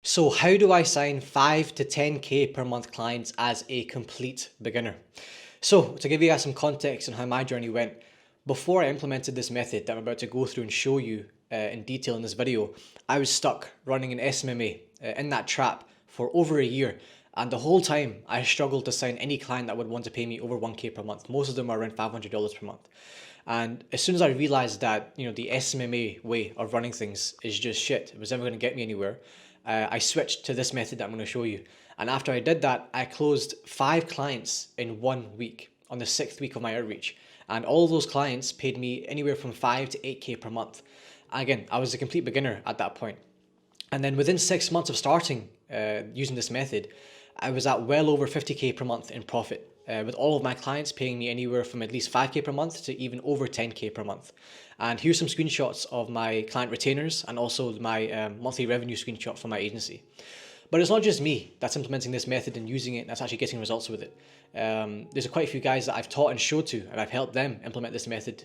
So how do I sign 5 to 10K per month clients as a complete beginner? So to give you guys some context on how my journey went, before I implemented this method that I'm about to go through and show you in detail in this video, I was stuck running an SMMA in that trap for over a year. And the whole time I struggled to sign any client that would want to pay me over 1K per month. Most of them are around $500 per month. And as soon as I realized that, the SMMA way of running things is just shit, it was never going to get me anywhere, I switched to this method that I'm going to show you. And after I did that, I closed 5 clients in 1 week on the 6th week of my outreach. And all of those clients paid me anywhere from 5 to 8K per month. Again, I was a complete beginner at that point. And then within 6 months of starting using this method, I was at well over 50K per month in profit, with all of my clients paying me anywhere from at least 5K per month to even over 10K per month. And here's some screenshots of my client retainers and also my monthly revenue screenshot from my agency. But it's not just me that's implementing this method and using it that's actually getting results with it. There's quite a few guys that I've taught and showed to, and I've helped them implement this method,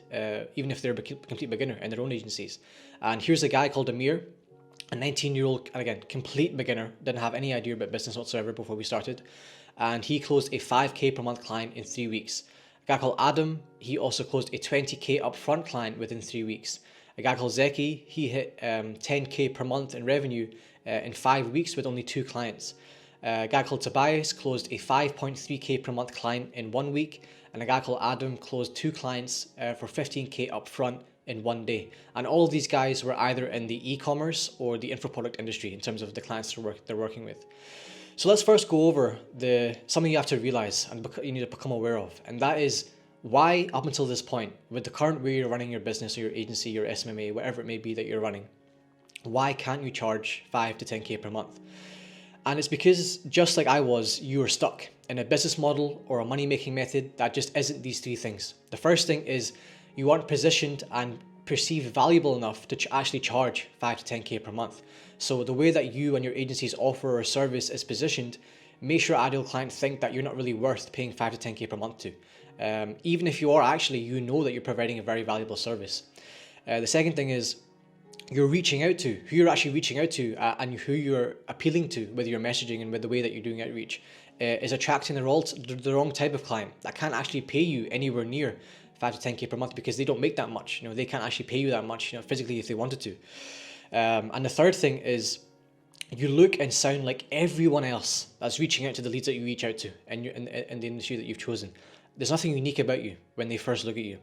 even if they're a complete beginner in their own agencies. And here's a guy called Amir, a 19-year-old, and again, complete beginner, didn't have any idea about business whatsoever before we started. And he closed a 5K per month client in 3 weeks. A guy called Adam, he also closed a 20K upfront client within 3 weeks. A guy called Zeki, he hit 10K per month in revenue in 5 weeks with only 2 clients. A guy called Tobias closed a 5.3K per month client in 1 week. And a guy called Adam closed 2 clients for 15K upfront in 1 day. And all of these guys were either in the e-commerce or the info product industry in terms of the clients they're working with. So let's first go over something you have to realize and you need to become aware of, and that is why up until this point, with the current way you're running your business or your agency, your SMMA, whatever it may be that you're running, why can't you charge 5 to 10K per month? And it's because, just like I was, you are stuck in a business model or a money-making method that just isn't these 3 things. The first thing is you aren't positioned and perceived valuable enough to actually charge 5 to 10K per month. So the way that you and your agency's offer or service is positioned makes your ideal client think that you're not really worth paying 5 to 10K per month to. Even if you are actually, you know that you're providing a very valuable service. The second thing is you're reaching out to, who you're actually reaching out to and who you're appealing to with your messaging and with the way that you're doing outreach is attracting the wrong type of client that can't actually pay you anywhere near 5 to 10K per month because they don't make that much. They can't actually pay you that much, physically if they wanted to. And the third thing is you look and sound like everyone else that's reaching out to the leads that you reach out to and in the industry that you've chosen. There's nothing unique about you when they first look at you.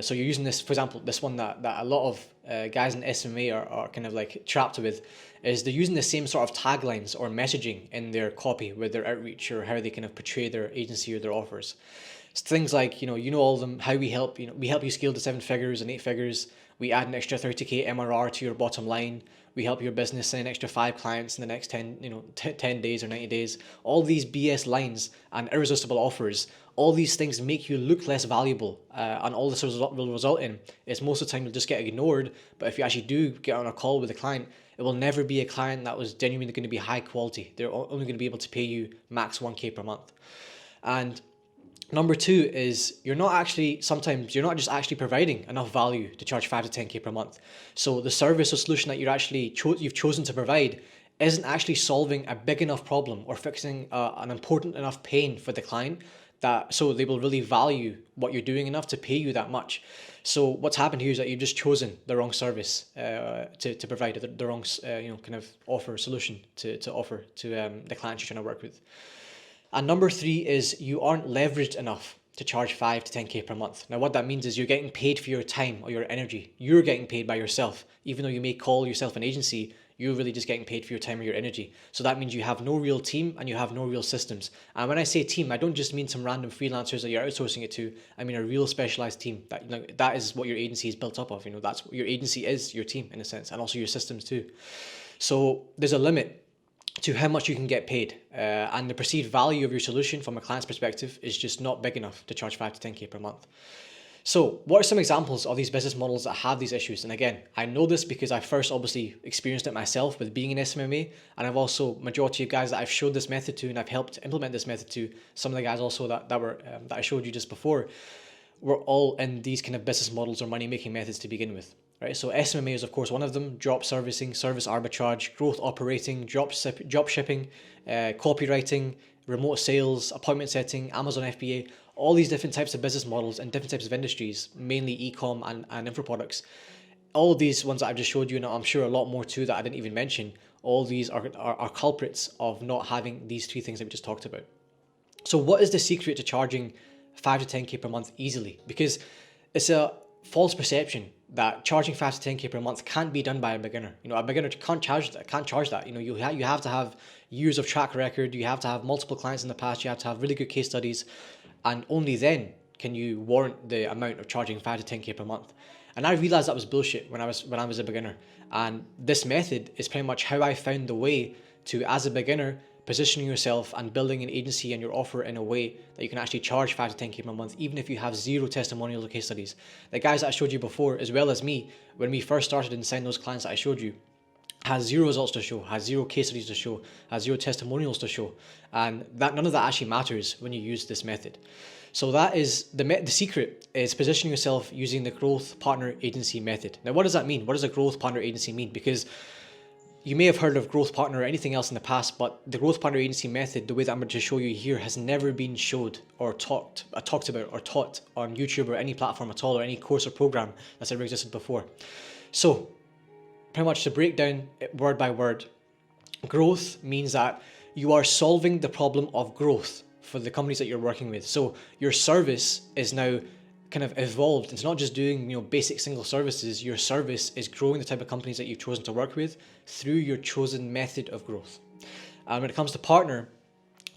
So you're using this, for example, this one that a lot of guys in SMA are kind of like trapped with, is they're using the same sort of taglines or messaging in their copy with their outreach or how they kind of portray their agency or their offers. It's things like, all of them, how we help you scale to 7 figures and 8 figures. We add an extra 30K MRR to your bottom line. We help your business sign an extra 5 clients in the next 10 days or 90 days. All these BS lines and irresistible offers, all these things make you look less valuable. And all this will result in is most of the time you'll just get ignored. But if you actually do get on a call with a client, it will never be a client that was genuinely going to be high quality. They're only going to be able to pay you max 1K per month. And number 2 is you're not just actually providing enough value to charge 5 to 10K per month. So the service or solution that you've chosen to provide isn't actually solving a big enough problem or fixing an important enough pain for the client so they will really value what you're doing enough to pay you that much. So what's happened here is that you've just chosen the wrong service to provide, the wrong kind of offer solution to offer to the clients you're trying to work with. And number 3 is you aren't leveraged enough to charge 5 to 10K per month. Now what that means is you're getting paid for your time or your energy. You're getting paid by yourself. Even though you may call yourself an agency, you're really just getting paid for your time or your energy. So that means you have no real team and you have no real systems. And when I say team, I don't just mean some random freelancers that you're outsourcing it to. I mean a real specialized team. That is what your agency is built up of. That's what your agency is, your team in a sense, and also your systems too. So there's a limit to how much you can get paid, and the perceived value of your solution from a client's perspective is just not big enough to charge 5 to 10K per month. So what are some examples of these business models that have these issues? And again, I know this because I first obviously experienced it myself with being in SMMA, and I've also, majority of guys that I've showed this method to and I've helped implement this method to, some of the guys also that I showed you just before, were all in these kind of business models or money-making methods to begin with. right? So SMMA is of course one of them: drop servicing, service arbitrage, growth operating, drop shipping, copywriting, remote sales, appointment setting, Amazon FBA, all these different types of business models and different types of industries, mainly e-com and info products. All of these ones that I've just showed you, and I'm sure a lot more too that I didn't even mention, all these are culprits of not having these three things that we just talked about. So what is the secret to charging 5 to 10K per month easily? Because it's a false perception that charging 5 to 10K per month can't be done by a beginner. A beginner can't charge that. You have to have years of track record, you have to have multiple clients in the past, you have to have really good case studies, and only then can you warrant the amount of charging 5 to 10K per month. And I realized that was bullshit when I was a beginner. And this method is pretty much how I found the way to, as a beginner, positioning yourself and building an agency and your offer in a way that you can actually charge 5 to 10K per month, even if you have zero testimonials or case studies. The guys that I showed you before, as well as me, when we first started and signed those clients that I showed you, has zero results to show, has zero case studies to show, has zero testimonials to show. And that none of that actually matters when you use this method. So that is the secret, is positioning yourself using the growth partner agency method. Now, what does that mean? What does a growth partner agency mean? Because you may have heard of growth partner or anything else in the past, but the growth partner agency method, the way that I'm going to show you here, has never been showed or talked about or taught on YouTube or any platform at all, or any course or program that's ever existed before. So pretty much to break down it word by word, growth means that you are solving the problem of growth for the companies that you're working with. So your service is now kind of evolved. It's not just doing basic single services. Your service is growing the type of companies that you've chosen to work with through your chosen method of growth. And when it comes to partner,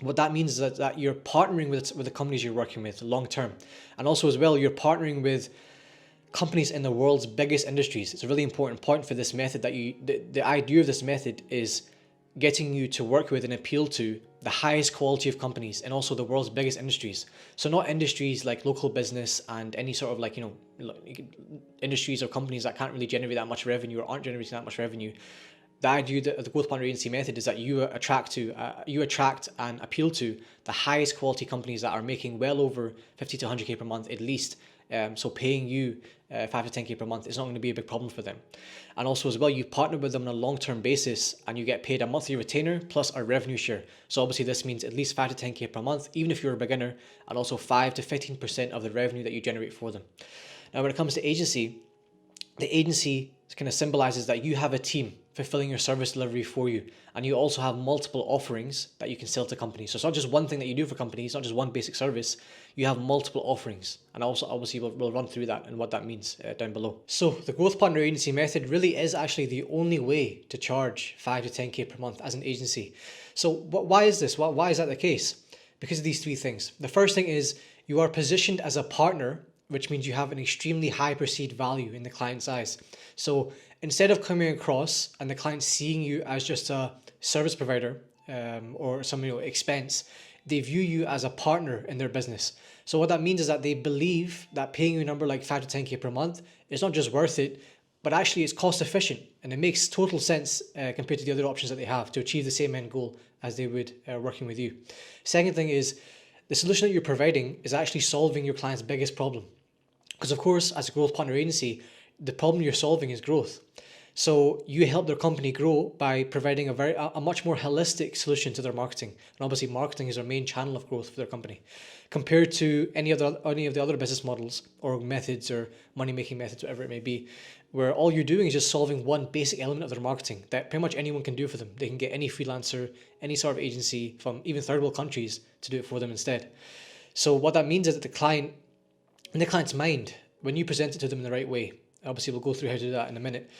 what that means is that you're partnering with the companies you're working with long term. And also as well, you're partnering with companies in the world's biggest industries. It's a really important point for this method, that the idea of this method is getting you to work with and appeal to the highest quality of companies and also the world's biggest industries. So not industries like local business and any sort of industries or companies that can't really generate that much revenue or aren't generating that much revenue. The idea of the growth partner agency method is that you attract and appeal to the highest quality companies that are making well over 50 to 100K per month at least. So paying you 5 to 10K per month is not going to be a big problem for them. And also as well, you partner with them on a long-term basis and you get paid a monthly retainer plus a revenue share. So obviously this means at least 5 to 10K per month, even if you're a beginner, and also 5 to 15% of the revenue that you generate for them. Now, when it comes to agency, the agency kind of symbolizes that you have a team fulfilling your service delivery for you, and you also have multiple offerings that you can sell to companies. So it's not just one thing that you do for companies, it's not just one basic service, you have multiple offerings. And also obviously we'll run through that and what that means down below. So the growth partner agency method really is actually the only way to charge 5 to 10K per month as an agency. So why is this? Why is that the case? Because of these three things. The first thing is you are positioned as a partner, which means you have an extremely high perceived value in the client's eyes. So instead of coming across and the client seeing you as just a service provider or some expense, they view you as a partner in their business. So what that means is that they believe that paying you a number like 5 to 10K per month is not just worth it, but actually it's cost efficient, and it makes total sense compared to the other options that they have to achieve the same end goal as they would working with you. Second thing is, the solution that you're providing is actually solving your client's biggest problem. Because of course, as a growth partner agency, the problem you're solving is growth. So you help their company grow by providing a much more holistic solution to their marketing. And obviously marketing is their main channel of growth for their company, compared to any of the other business models or methods or money-making methods, whatever it may be, where all you're doing is just solving one basic element of their marketing that pretty much anyone can do for them. They can get any freelancer, any sort of agency from even third world countries to do it for them instead. So what that means is that the client, in the client's mind, when you present it to them in the right way, obviously we'll go through how to do that in a minute,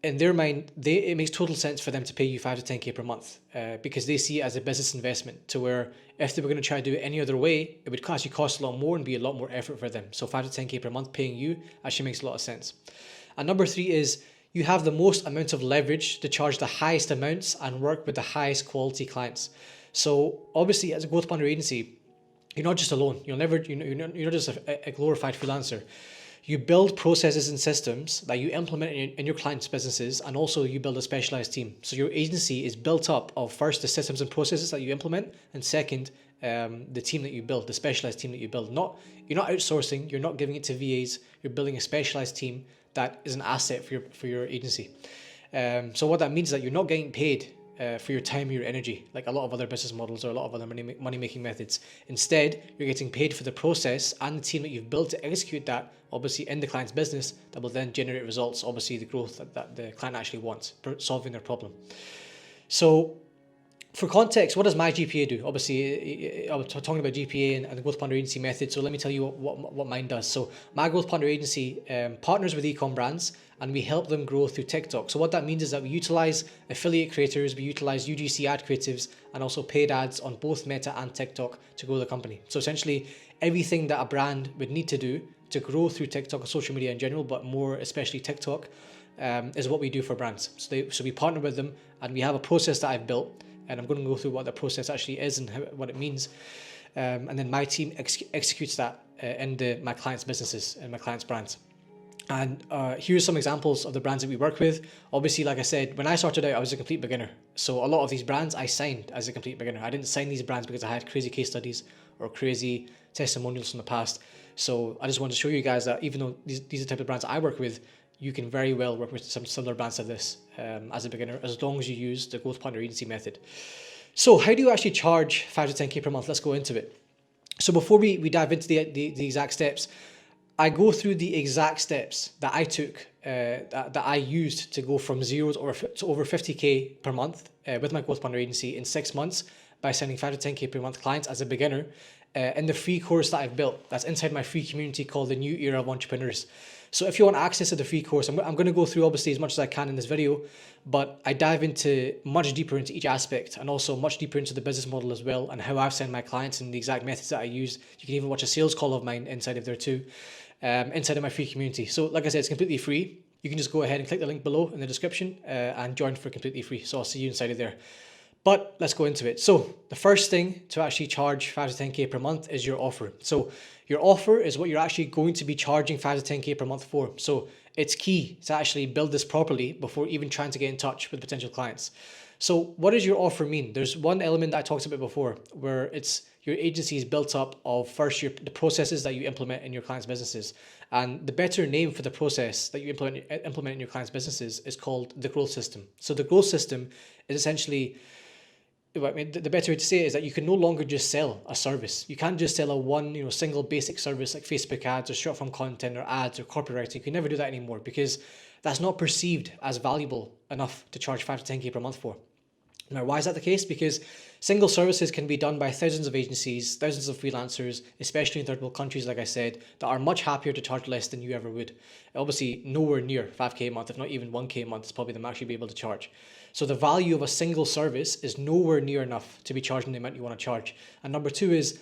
in their mind, it makes total sense for them to pay you 5 to 10K per month because they see it as a business investment, to where if they were going to try to do it any other way, it would actually cost a lot more and be a lot more effort for them. So 5 to 10K per month paying you actually makes a lot of sense. And number 3 is you have the most amount of leverage to charge the highest amounts and work with the highest quality clients. So obviously as a growth partner agency, you're not just alone. You're not just a glorified freelancer. You build processes and systems that you implement in your clients' businesses, and also you build a specialized team. So your agency is built up of first the systems and processes that you implement, and second, the team that you build, the specialized team that you build. You're not outsourcing, you're not giving it to VAs, you're building a specialized team that is an asset for your agency. So what that means is that you're not getting paid for your time or your energy, like a lot of other business models or a lot of other money-making methods. Instead, you're getting paid for the process and the team that you've built to execute that, obviously in the client's business, that will then generate results, obviously the growth that the client actually wants, solving their problem. So for context, what does my GPA do? Obviously, I was talking about GPA and the Growth Partner Agency method, so let me tell you what mine does. So my Growth Partner Agency partners with e-com brands, and we help them grow through TikTok. So what that means is that we utilize affiliate creators, we utilize UGC ad creatives, and also paid ads on both Meta and TikTok to grow the company. So essentially, everything that a brand would need to do to grow through TikTok or social media in general, but more especially TikTok, is what we do for brands. So we partner with them, and we have a process that I've built, and I'm going to go through what the process actually is and what it means. And then my team executes that in my clients' businesses and my clients' brands. And here's some examples of the brands that we work with. Obviously, like I said, when I started out, I was a complete beginner. So a lot of these brands I signed as a complete beginner. I didn't sign these brands because I had crazy case studies or crazy testimonials from the past. So I just wanted to show you guys that even though these are the type of brands I work with, you can very well work with some similar brands to this as a beginner, as long as you use the Growth Partner Agency method. So how do you actually charge 5 to 10K per month? Let's go into it. So before we dive into the exact steps, I go through the exact steps that I took, that I used to go from 0 to over 50K per month with my Growth Partner Agency in 6 months by sending 5 to 10K per month clients as a beginner in the free course that I've built. That's inside my free community called the New Era of Entrepreneurs. So if you want access to the free course, I'm going to go through obviously as much as I can in this video, but I dive much deeper into each aspect and also much deeper into the business model as well and how I've sent my clients and the exact methods that I use. You can even watch a sales call of mine inside of there too, inside of my free community. So like I said, it's completely free. You can just go ahead and click the link below in the description and join for completely free. So I'll see you inside of there. But let's go into it. So the first thing to actually charge 5 to 10K per month is your offer. So your offer is what you're actually going to be charging 5 to 10K per month for. So it's key to actually build this properly before even trying to get in touch with potential clients. So what does your offer mean? There's one element that I talked about before where it's your agency is built up of first the processes that you implement in your clients' businesses. And the better name for the process that you implement in your clients' businesses is called the growth system. So the growth system is essentially, I mean, the better way to say it is that you can no longer just sell a service. You can't just sell a single basic service like Facebook ads or short form content or ads or copywriting. You can never do that anymore because that's not perceived as valuable enough to charge 5 to 10K per month for. Now, why is that the case? Because single services can be done by thousands of agencies, thousands of freelancers, especially in third world countries, like I said, that are much happier to charge less than you ever would. Obviously, nowhere near 5K a month, if not even 1K a month is probably the max you'll be able to charge. So the value of a single service is nowhere near enough to be charging the amount you want to charge. And number two is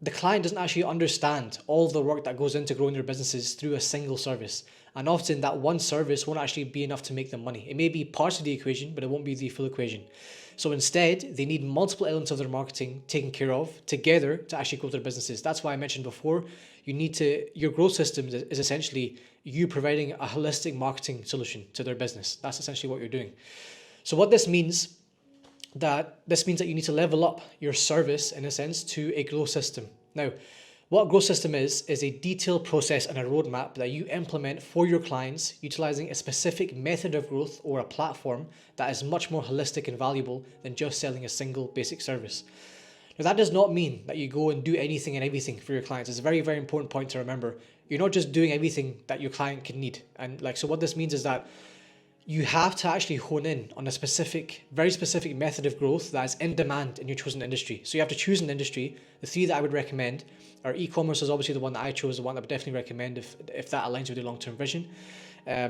the client doesn't actually understand all the work that goes into growing their businesses through a single service. And often that one service won't actually be enough to make them money. It may be part of the equation, but it won't be the full equation. So instead, they need multiple elements of their marketing taken care of together to actually grow their businesses. That's why I mentioned before, your growth system is essentially you providing a holistic marketing solution to their business. That's essentially what you're doing. So what this means that you need to level up your service in a sense to a growth system. Now, what a growth system is a detailed process and a roadmap that you implement for your clients utilizing a specific method of growth or a platform that is much more holistic and valuable than just selling a single basic service. Now, that does not mean that you go and do anything and everything for your clients. It's a very, very important point to remember. You're not just doing everything that your client can need. And so what this means is that you have to actually hone in on a very specific method of growth that is in demand in your chosen industry. So you have to choose an industry. The three that I would recommend are e-commerce is obviously the one that I chose, the one that I would definitely recommend if that aligns with your long-term vision.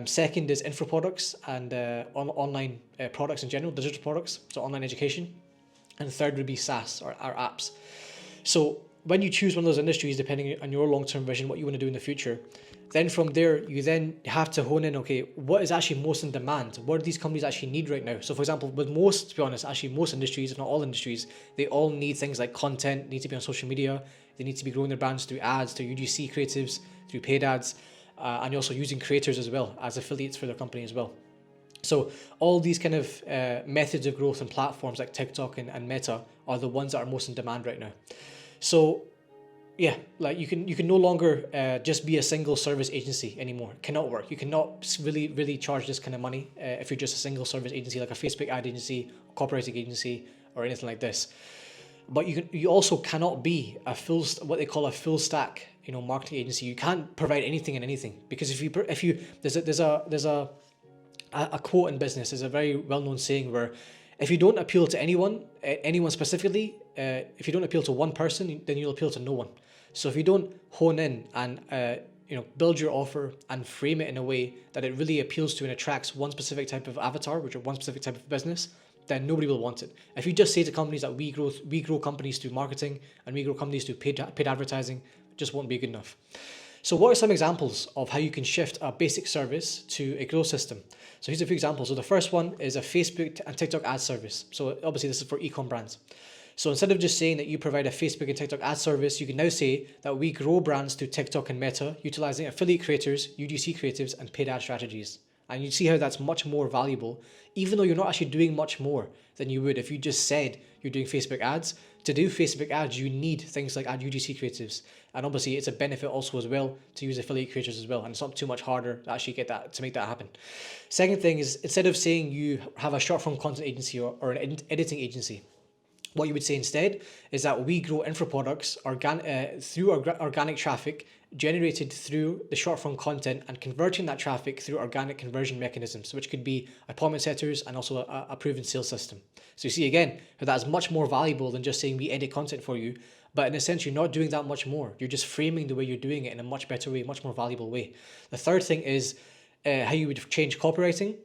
Second is info products and online products in general, digital products, so online education. And third would be SaaS or apps. So when you choose one of those industries, depending on your long-term vision, what you want to do in the future, then from there, you then have to hone in, okay, what is actually most in demand? What do these companies actually need right now? So for example, with most industries, if not all industries, they all need things like content, need to be on social media. They need to be growing their brands through ads, through UGC creatives, through paid ads, and also using creators as well as affiliates for their company as well. So all these kind of methods of growth and platforms like TikTok and Meta are the ones that are most in demand right now. So Yeah, like you can no longer just be a single service agency anymore. It cannot work. You cannot really charge this kind of money if you're just a single service agency, like a Facebook ad agency, copywriting agency, or anything like this. But you also cannot be a what they call a full stack, marketing agency. You can't provide anything and anything, because if you there's a quote in business. There's a very well known saying where if you don't appeal to anyone specifically, if you don't appeal to one person, then you'll appeal to no one. So if you don't hone in and build your offer and frame it in a way that it really appeals to and attracts one specific type of avatar, which are one specific type of business, then nobody will want it. If you just say to companies that we grow companies through marketing and we grow companies through paid advertising, it just won't be good enough. So what are some examples of how you can shift a basic service to a growth system? So here's a few examples. So the first one is a Facebook and TikTok ad service. So obviously this is for e-com brands. So instead of just saying that you provide a Facebook and TikTok ad service, you can now say that we grow brands through TikTok and Meta, utilizing affiliate creators, UGC creatives, and paid ad strategies. And you see how that's much more valuable, even though you're not actually doing much more than you would if you just said you're doing Facebook ads. To do Facebook ads, you need things like ad UGC creatives. And obviously it's a benefit also as well to use affiliate creators as well. And it's not too much harder to actually to make that happen. Second thing is, instead of saying you have a short form content agency or an editing agency, what you would say instead is that we grow info products through organic traffic generated through the short form content and converting that traffic through organic conversion mechanisms, which could be appointment setters and also a proven sales system. So you see again how that is much more valuable than just saying we edit content for you. But in a sense, you're not doing that much more. You're just framing the way you're doing it in a much better way, much more valuable way. The third thing is how you would change copywriting.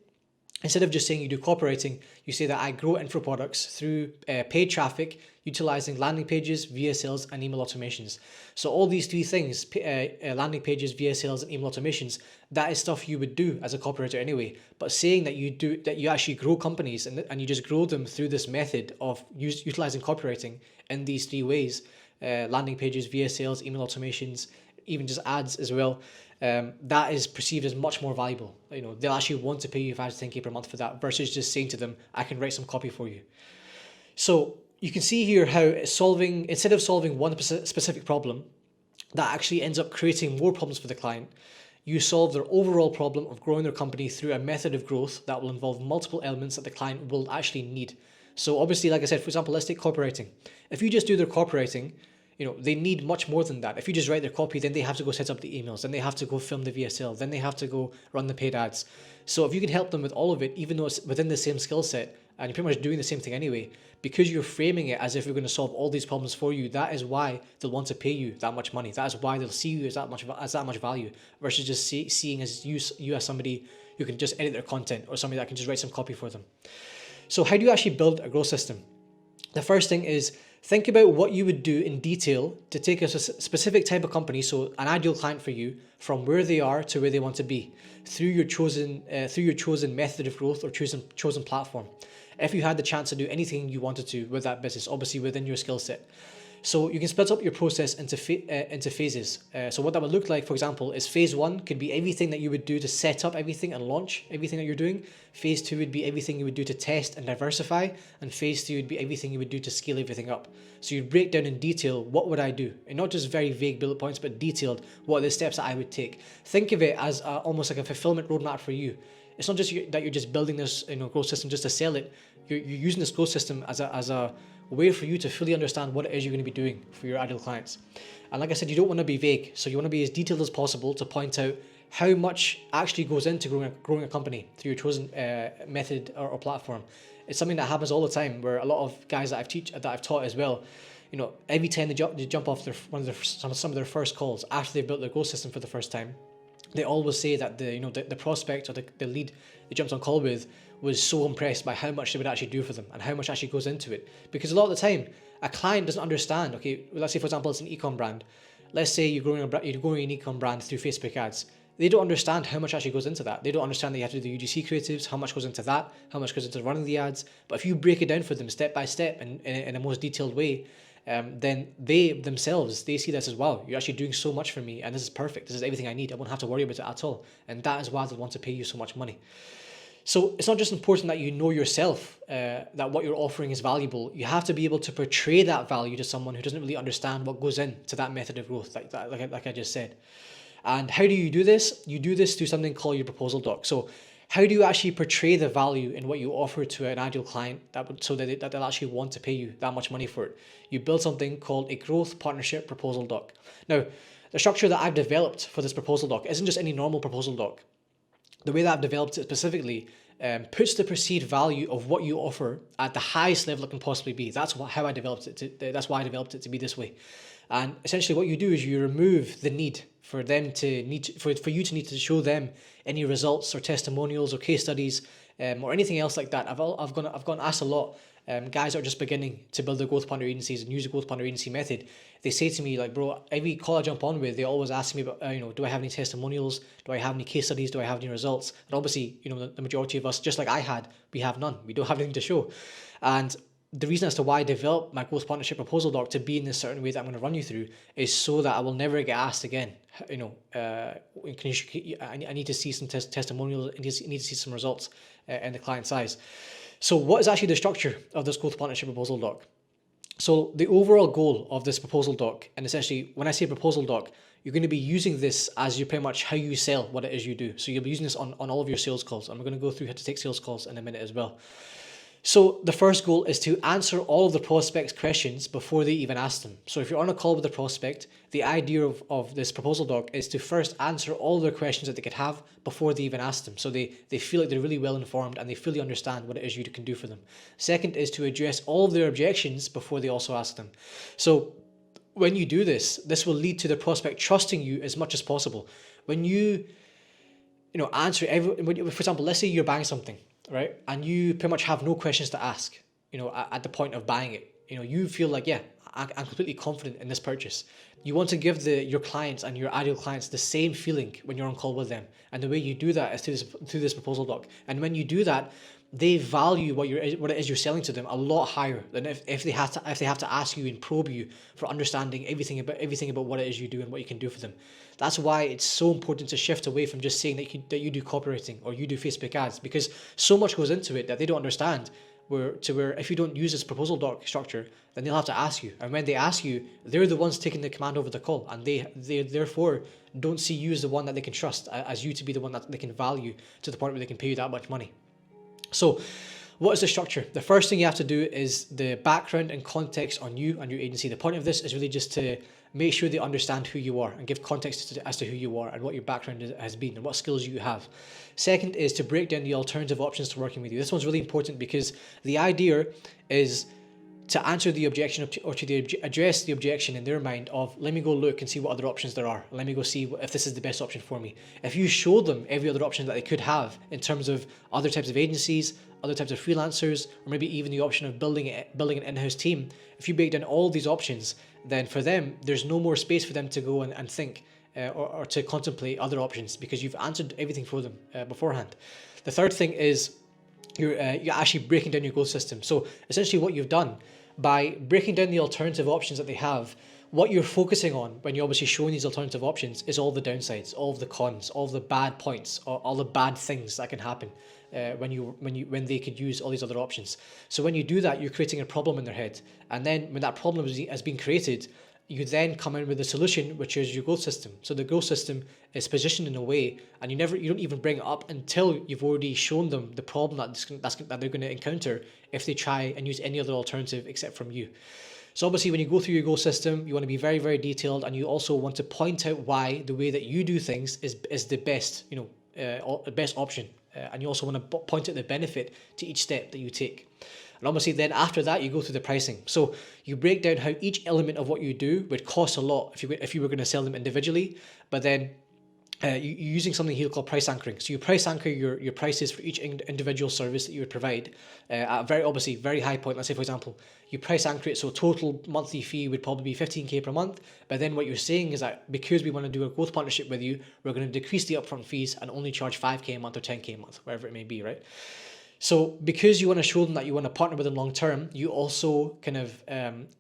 Instead of just saying you do copywriting, you say that I grow info products through paid traffic, utilizing landing pages, VSLs, and email automations. So all these three things, landing pages, VSLs, and email automations, that is stuff you would do as a copywriter anyway. But saying that you actually grow companies and you just grow them through this method of utilizing copywriting in these three ways, landing pages, VSLs, email automations, even just ads as well, that is perceived as much more valuable. They'll actually want to pay you 5 to 10K per month for that versus just saying to them, I can write some copy for you. So you can see here how instead of solving one specific problem, that actually ends up creating more problems for the client. You solve their overall problem of growing their company through a method of growth that will involve multiple elements that the client will actually need. So obviously, like I said, for example, let's take copywriting. If you just do their copywriting, they need much more than that. If you just write their copy, then they have to go set up the emails, then they have to go film the VSL, then they have to go run the paid ads. So if you can help them with all of it, even though it's within the same skill set, and you're pretty much doing the same thing anyway, because you're framing it as if you're going to solve all these problems for you, that is why they'll want to pay you that much money. That is why they'll see you as that much value, versus just seeing as you as somebody who can just edit their content or somebody that can just write some copy for them. So how do you actually build a growth system? The first thing is, think about what you would do in detail to take a specific type of company, so an ideal client for you, from where they are to where they want to be through your chosen method of growth or chosen platform. If you had the chance to do anything you wanted to with that business, obviously within your skill set. So you can split up your process into phases. So what that would look like, for example, is phase 1 could be everything that you would do to set up everything and launch everything that you're doing. Phase 2 would be everything you would do to test and diversify. And phase 3 would be everything you would do to scale everything up. So you'd break down in detail, what would I do? And not just very vague bullet points, but detailed, what are the steps that I would take. Think of it as almost like a fulfillment roadmap for you. It's not just that you're just building this growth system just to sell it. You're using this growth system as a way for you to fully understand what it is you're going to be doing for your ideal clients. And like I said, you don't want to be vague. So you want to be as detailed as possible to point out how much actually goes into growing a company through your chosen method or platform. It's something that happens all the time, where a lot of guys that I've taught as well, every time they jump off some of their first calls after they've built their growth system for the first time, they always say that the prospect or the lead they jumped on call with was so impressed by how much they would actually do for them and how much actually goes into it. Because a lot of the time, a client doesn't understand. Okay, let's say for example it's an e-com brand. Let's say you're growing an e-com brand through Facebook ads. They don't understand how much actually goes into that. They don't understand that you have to do UGC creatives, how much goes into that, how much goes into running the ads. But if you break it down for them step by step and in a most detailed way, then they themselves, they see this as, wow, you're actually doing so much for me and this is perfect. This is everything I need. I won't have to worry about it at all. And that is why they want to pay you so much money. So it's not just important that you know yourself that what you're offering is valuable. You have to be able to portray that value to someone who doesn't really understand what goes into that method of growth, like I just said. And how do you do this? You do this through something called your proposal doc. So how do you actually portray the value in what you offer to an ideal client so that they'll actually want to pay you that much money for it? You build something called a growth partnership proposal doc. Now, the structure that I've developed for this proposal doc isn't just any normal proposal doc. The way that I've developed it specifically puts the perceived value of what you offer at the highest level it can possibly be. That's how I developed it. That's why I developed it to be this way. And essentially, what you do is you remove the need for them to for you to need to show them any results or testimonials or case studies or anything else like that. I've gotten asked a lot. Guys that are just beginning to build their growth partner agencies and use the growth partner agency method. They say to me, like, bro, every call I jump on with, they always ask me about, do I have any testimonials? Do I have any case studies? Do I have any results? And obviously, the majority of us, just like I had, we have none. We don't have anything to show. And the reason as to why I developed my growth partnership proposal doc to be in this certain way that I'm going to run you through is so that I will never get asked again. I need to see some testimonials. I need to see some results in the client's eyes. So what is actually the structure of this growth partnership proposal doc? So the overall goal of this proposal doc, and essentially when I say proposal doc, you're going to be using this as pretty much how you sell what it is you do. So you'll be using this on all of your sales calls. And we're going to go through how to take sales calls in a minute as well. So the first goal is to answer all of the prospect's questions before they even ask them. So if you're on a call with a prospect, the idea of this proposal doc is to first answer all their questions that they could have before they even ask them. So they feel like they're really well informed and they fully understand what it is you can do for them. Second is to address all of their objections before they also ask them. So when you do this, this will lead to the prospect trusting you as much as possible. When you answer for example, let's say you're buying something, right? And you pretty much have no questions to ask, at the point of buying it. You feel like, yeah, I'm completely confident in this purchase. You want to give your clients and your ideal clients the same feeling when you're on call with them. And the way you do that is through this proposal doc. And when you do that, they value what it is you're selling to them a lot higher than if they have to ask you and probe you for understanding everything about what it is you do and what you can do for them. That's why it's so important to shift away from just saying that you do copywriting or you do Facebook ads, because so much goes into it that they don't understand. Where if you don't use this proposal doc structure, then they'll have to ask you, and when they ask you, they're the ones taking the command over the call, and they therefore don't see you as the one that they can trust, as you to be the one that they can value to the point where they can pay you that much money. So what is the structure? The first thing you have to do is the background and context on you and your agency. The point of this is really just to make sure they understand who you are and give context as to who you are and what your background has been and what skills you have. Second is to break down the alternative options to working with you. This one's really important because the idea is to answer the objection or to address the objection in their mind of, let me go look and see what other options there are. Let me go see if this is the best option for me. If you show them every other option that they could have in terms of other types of agencies, other types of freelancers, or maybe even the option of building an in-house team, if you break down all these options, then for them, there's no more space for them to go and think or to contemplate other options because you've answered everything for them beforehand. The third thing is you're actually breaking down your growth system. So essentially what you've done by breaking down the alternative options that they have, what you're focusing on when you're obviously showing these alternative options is all the downsides, all of the cons, all of the bad points, all the bad things that can happen when they could use all these other options. So when you do that, you're creating a problem in their head, and then when that problem has been created, you then come in with a solution, which is your growth system. So the growth system is positioned in a way, and you don't even bring it up until you've already shown them the problem that they're going to encounter if they try and use any other alternative except from you. So obviously, when you go through your growth system, you want to be very, very detailed, and you also want to point out why the way that you do things is the best, the best option, and you also want to point out the benefit to each step that you take. And obviously then after that, you go through the pricing. So you break down how each element of what you do would cost a lot if you were going to sell them individually, but then you're using something here called price anchoring. So you price anchor your prices for each individual service that you would provide at a very high point. Let's say, for example, you price anchor it so total monthly fee would probably be 15k per month. But then what you're saying is that because we want to do a growth partnership with you, we're going to decrease the upfront fees and only charge 5k a month or 10k a month, wherever it may be, right? So because you want to show them that you want to partner with them long term, you also kind of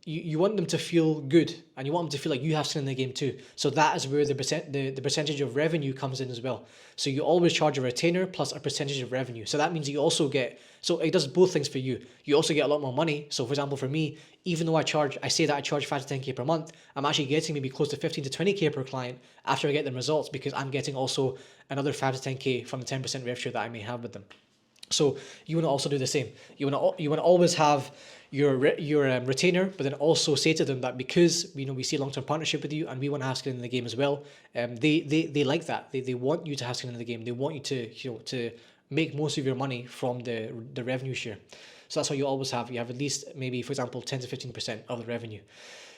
you want them to feel good, and you want them to feel like you have skin in the game too. So that is where the percentage of revenue comes in as well. So you always charge a retainer plus a percentage of revenue. So that means you also get, so it does both things for you. You also get a lot more money. So for example, for me, even though I say that I charge 5 to 10K per month, I'm actually getting maybe close to 15 to 20K per client after I get them results, because I'm getting also another 5 to 10K from the 10% rev share that I may have with them. So you want to also do the same. You want to always have your retainer, but then also say to them that because we see a long-term partnership with you and we want to have skin in the game as well. They like that. They want you to have skin in the game. They want you to make most of your money from the revenue share. So that's what you always have. You have at least maybe, for example, 10 to 15% of the revenue.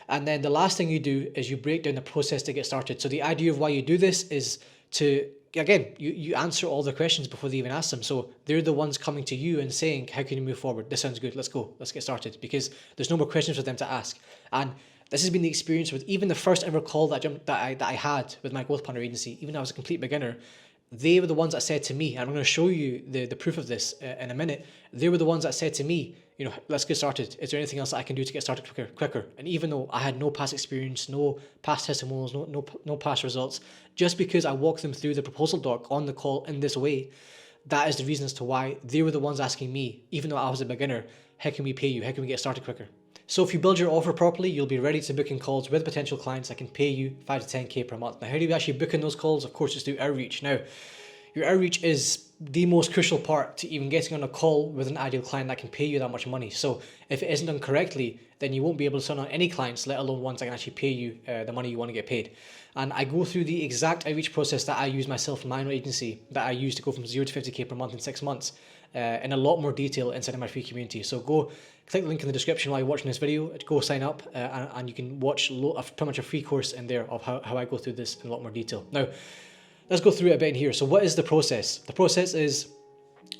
And then the last thing you do is you break down the process to get started. So the idea of why you do this is to, again, you answer all the questions before they even ask them. So they're the ones coming to you and saying, how can you move forward? This sounds good. Let's go. Let's get started, because there's no more questions for them to ask. And this has been the experience with even the first ever call that I had with my growth partner agency. Even though I was a complete beginner, they were the ones that said to me, and I'm going to show you the proof of this in a minute. They were the ones that said to me, let's get started. Is there anything else that I can do to get started quicker? And even though I had no past experience, no past testimonials, no past results, just because I walked them through the proposal doc on the call in this way, that is the reason as to why they were the ones asking me, even though I was a beginner, how can we pay you? How can we get started quicker? So if you build your offer properly, you'll be ready to book in calls with potential clients that can pay you 5 to 10K per month. Now, how do you actually book in those calls? Of course, it's through outreach. Now, your outreach is the most crucial part to even getting on a call with an ideal client that can pay you that much money. So if it isn't done correctly, then you won't be able to sign on any clients, let alone ones that can actually pay you the money you want to get paid. And I go through the exact outreach process that I use myself in my own agency, that I use to go from 0 to 50K per month in 6 months, in a lot more detail inside of my free community. So go click the link in the description while you're watching this video, go sign up, and you can watch pretty much a free course in there of how I go through this in a lot more detail. Now, let's go through it a bit in here. So what is the process? The process is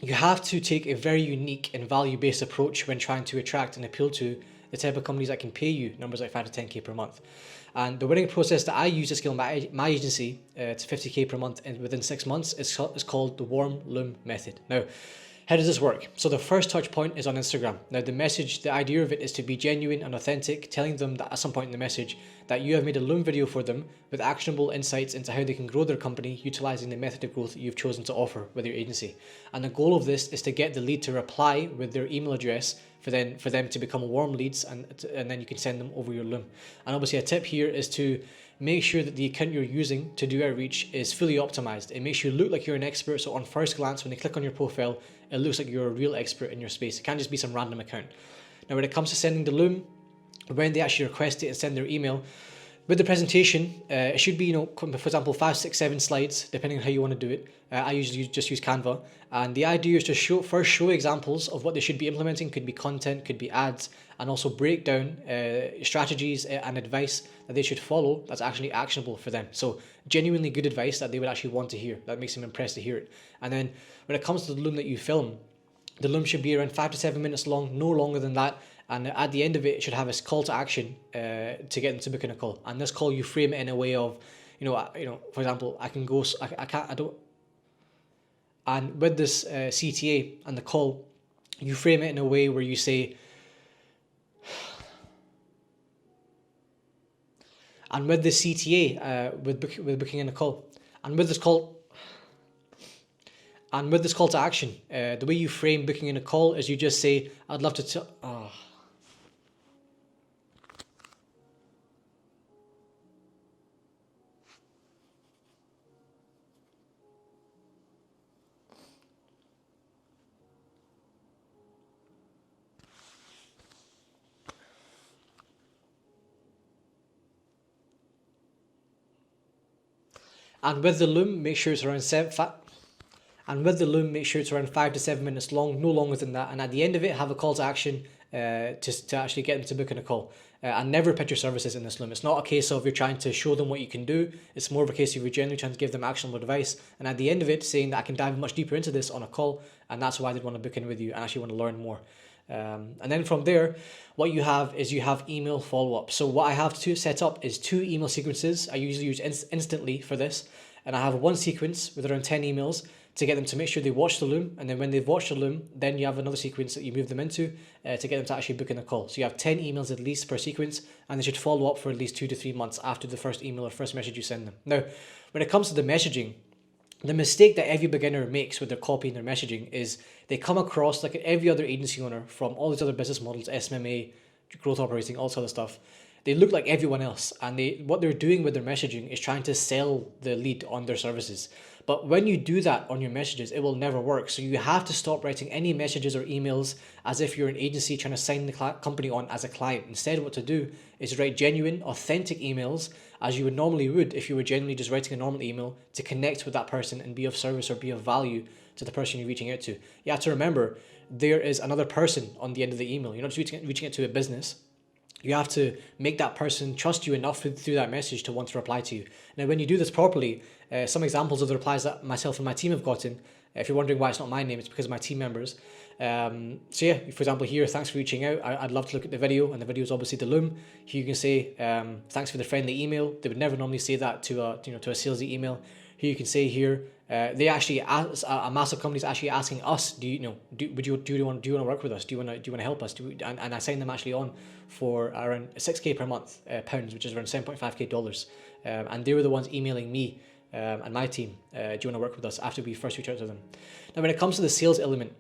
you have to take a very unique and value-based approach when trying to attract and appeal to the type of companies that can pay you numbers like 5 to 10K per month. And the winning process that I use to scale my agency to 50K per month within 6 months is called the warm loom method. Now, how does this work? So the first touch point is on Instagram. Now the idea of it is to be genuine and authentic, telling them that at some point in the message that you have made a loom video for them with actionable insights into how they can grow their company utilizing the method of growth that you've chosen to offer with your agency. And the goal of this is to get the lead to reply with their email address for them to become warm leads, and then you can send them over your loom. And obviously a tip here is to make sure that the account you're using to do outreach is fully optimized. It makes you look like you're an expert. So on first glance, when they click on your profile, it looks like you're a real expert in your space. It can't just be some random account. Now, when it comes to sending the loom, when they actually request it and send their email, with the presentation, it should be, for example, 5, 6, 7 slides, depending on how you want to do it. I usually just use Canva. And the idea is to first show examples of what they should be implementing. Could be content, could be ads, and also break down strategies and advice that they should follow that's actually actionable for them. So genuinely good advice that they would actually want to hear, that makes them impressed to hear it. And then when it comes to the loom that you film, the loom should be around 5 to 7 minutes long, no longer than that. And at the end of it, it should have a call to action to get them to book in a call. And this call, you frame it in a way of, for example, I can go, I don't. And with this CTA and the call, you frame it in a way where you say, and with the CTA, with booking in a call, and with this call to action, the way you frame booking in a call is you just say, I'd love to and with the loom, make sure it's around 5 to 7 minutes long, no longer than that. And at the end of it, have a call to action to actually get them to book in a call. And never pitch your services in this loom. It's not a case of you're trying to show them what you can do. It's more of a case of you're generally trying to give them actionable advice. And at the end of it, saying that I can dive much deeper into this on a call, and that's why they'd want to book in with you and actually want to learn more. And then from there, what you have is you have email follow-up. So what I have to set up is 2 email sequences. I usually use Instantly for this. And I have one sequence with around 10 emails to get them to make sure they watch the Loom. And then when they've watched the Loom, then you have another sequence that you move them into to get them to actually book in a call. So you have 10 emails at least per sequence, and they should follow up for at least 2 to 3 months after the first email or first message you send them. Now, when it comes to the messaging, the mistake that every beginner makes with their copy and their messaging is they come across like every other agency owner from all these other business models, SMMA, growth operating, all this other stuff. They look like everyone else, and what they're doing with their messaging is trying to sell the lead on their services. But when you do that on your messages, it will never work. So you have to stop writing any messages or emails as if you're an agency trying to sign the company on as a client. Instead, what to do is write genuine, authentic emails as you would normally would if you were genuinely just writing a normal email to connect with that person and be of service or be of value to the person you're reaching out to. You have to remember there is another person on the end of the email. You're not just reaching out to a business. You have to make that person trust you enough through that message to want to reply to you. Now, when you do this properly, some examples of the replies that myself and my team have gotten, if you're wondering why it's not my name, it's because of my team members. So yeah, for example, here, thanks for reaching out. I'd love to look at the video, and the video is obviously the Loom. Here you can say, thanks for the friendly email. They would never normally say that to a salesy email. Here you can say here, they actually a massive company is actually asking us, do you want to work with us? Do you want to help us? And I signed them actually on for around 6K per month pounds, which is around 7.5K dollars. And they were the ones emailing me and my team, do you want to work with us after we first reach out to them? Now, when it comes to the sales element,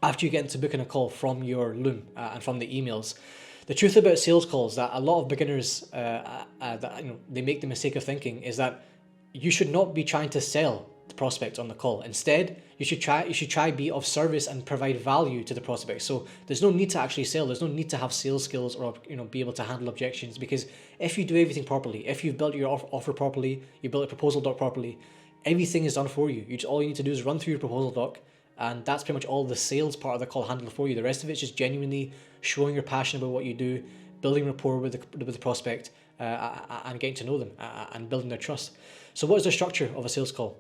after you get into booking a call from your Loom and from the emails, the truth about sales calls that a lot of beginners they make the mistake of thinking is that you should not be trying to sell the prospect on the call. Instead, you should try be of service and provide value to the prospect. So there's no need to actually sell. There's no need to have sales skills or be able to handle objections, because if you do everything properly, if you've built your offer properly, you built a proposal doc properly, everything is done for you. All you need to do is run through your proposal doc, and that's pretty much all the sales part of the call handled for you. The rest of it's just genuinely showing your passion about what you do, building rapport with the prospect, and getting to know them and building their trust. So what is the structure of a sales call?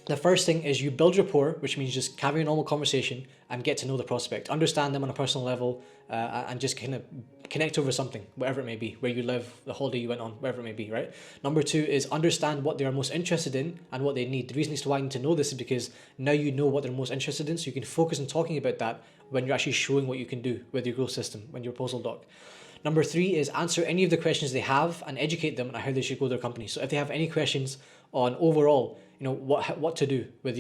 The first thing is you build rapport, which means just having a normal conversation and get to know the prospect, understand them on a personal level, and just kind of connect over something, whatever it may be, where you live, the holiday you went on, whatever it may be, right? Number two is understand what they are most interested in and what they need. The reason as to why you need to know this is because now you know what they're most interested in, so you can focus on talking about that when you're actually showing what you can do with your growth system, when your proposal doc. Number three is answer any of the questions they have and educate them on how they should grow their company. So if they have any questions on overall, what to do with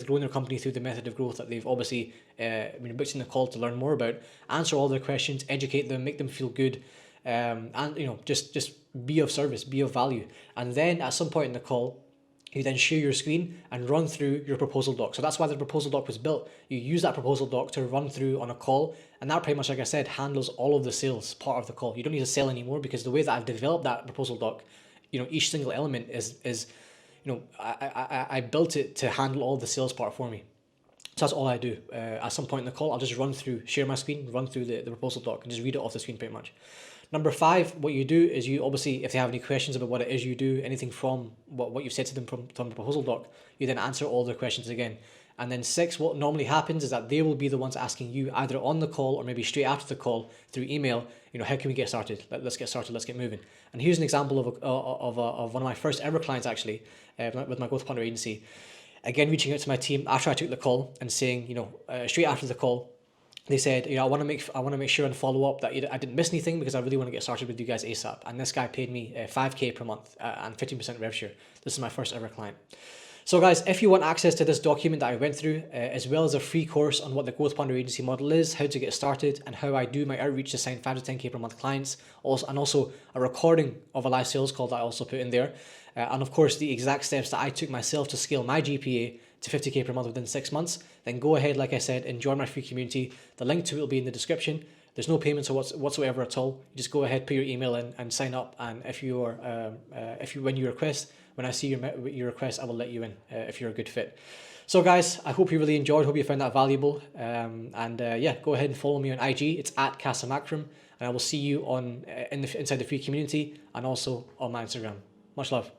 growing their company through the method of growth that they've obviously been booked in the call to learn more about, answer all their questions, educate them, make them feel good, and just be of service, be of value. And then at some point in the call, you then share your screen and run through your proposal doc. So that's why the proposal doc was built. You use that proposal doc to run through on a call, and that pretty much, like I said, handles all of the sales part of the call. You don't need to sell anymore, because the way that I've developed that proposal doc, each single element is I built it to handle all the sales part for me. So that's all I do. At some point in the call, I'll just share my screen, run through the proposal doc, and just read it off the screen pretty much. Number five, what you do is you obviously, if they have any questions about what it is you do, anything from what you've said to them from the proposal doc, you then answer all their questions again. And then six, what normally happens is that they will be the ones asking you either on the call or maybe straight after the call through email, how can we get started? Let's get started, let's get moving. And here's an example of one of my first ever clients actually, with my growth partner agency. Again, reaching out to my team after I took the call and saying, straight after the call, they said, I want to make sure and follow up that I didn't miss anything, because I really want to get started with you guys ASAP. And this guy paid me 5K per month and 15% rev share. This is my first ever client. So guys, if you want access to this document that I went through, as well as a free course on what the growth partner agency model is, how to get started, and how I do my outreach to sign 5 to 10K per month clients, and also a recording of a live sales call that I also put in there, and of course the exact steps that I took myself to scale my GPA to 50K per month within 6 months, then go ahead, like I said, enjoy my free community. The link to it will be in the description. There's no payments whatsoever at all. You just go ahead, put your email in, and sign up. And when I see your request, I will let you in if you're a good fit. So guys, I hope you really enjoyed. Hope you found that valuable. Go ahead and follow me on IG. It's @CasaMakram, and I will see you inside the free community and also on my Instagram. Much love.